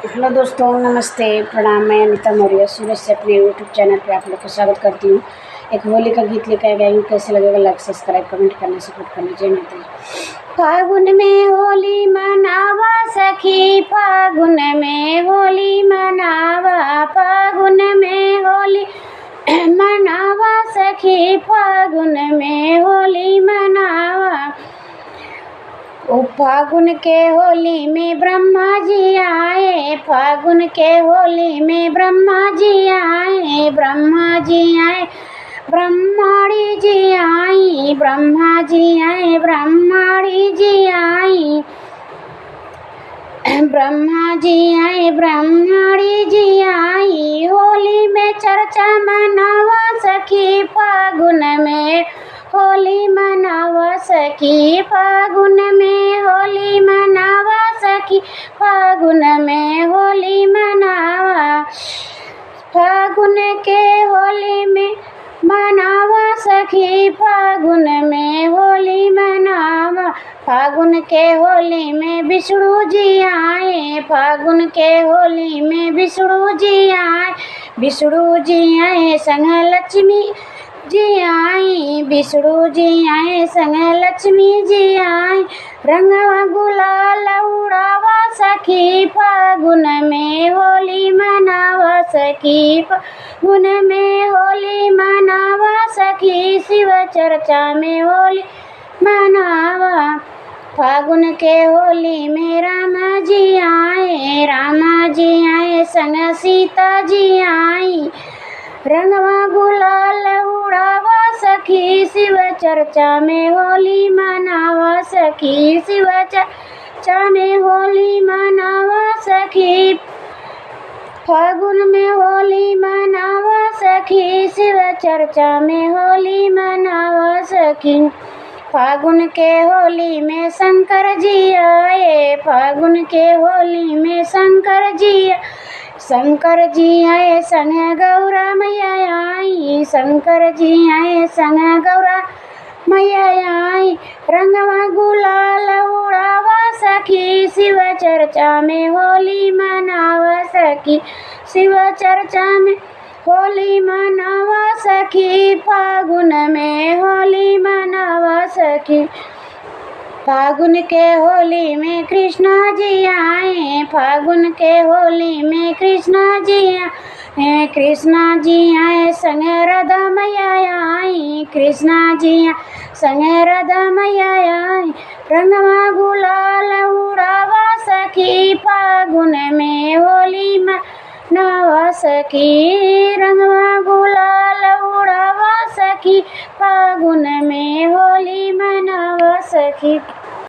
Hello दोस्तों, नमस्ते, प्रणाम। मैं अनिता मौर्य सूरज से अपने यूट्यूब चैनल पे आप लोग का स्वागत करती हूँ। एक होली का गीत लेकर गई हूँ। कैसे लगेगा लाइक सब्सक्राइब कमेंट करना सपोर्ट करना। जय माता दी। फागुन में होली मनावा सखी, फागुन में होली मनावा, फागुन में होली मनावा सखी, फागुन में होली मनावा। ओ फागुन के होली में ब्रह्मा जी आए, फागुन के होली में ब्रह्मा जी आए, ब्रह्मा जी आए, ब्रह्माणी जी आई, ब्रह्मा जी आए, ब्रह्माणी जी आई, ब्रह्मा जी आए, ब्रह्माणी जी आई। होली में चर्चा मनावा सखी, फागुन में होली मनावा सखी, फागुन में होली मनावा सखी, फागुन में होली मनावा। फागुन के होली में मनावा सखी, फागुन में होली मनावा। फागुन के होली में विष्णु जी आए, फागुन के होली में विष्णु जी आए, विष्णु जी आए संग लक्ष्मी जी आई, विष्णु जी आए संग लक्ष्मी जी आई। रंगवा गुलाल उड़ावा सखी, फागुन में होली मनावा सखी, फागुन में होली मनावा सखी, शिव चर्चा में होली मनावा। फागुन के होली में रामा जी आए, रामा जी आए संग सीता जी आई। रंगवा गुलाल उड़ावा सखी, शिव चर्चा में होली मनावा सखी, शिव चर्चा में होली मनावा सखी, फागुन में होली मनावा सखी, शिव चर्चा में होली मनावा सखी। फागुन के होली में शंकर जी आए, फागुन के होली में शंकर जी, शंकर जी आए संग गौरा मैया आई, शंकर जी आए संग गौरा मैया आई। रंगवा गुलाल उड़ावा सखी, शिव चर्चा में होली मनावा सखी, शिव चर्चा में होली मनावा सखी, फागुन में होली मनावा सखी। फागुन के होली में कृष्णा जी आए, फागुन के होली में कृष्णा जी आए, कृष्णा जी आए संग राधा मैया आई, कृष्णा जी आए संग राधा मैया आई। रंगवा गुलाल उड़ावा सखी, फागुन में होली मनावा सखी, रंगवा गुलाल उड़ावा सखी, फागुन में होली मनावा सखी।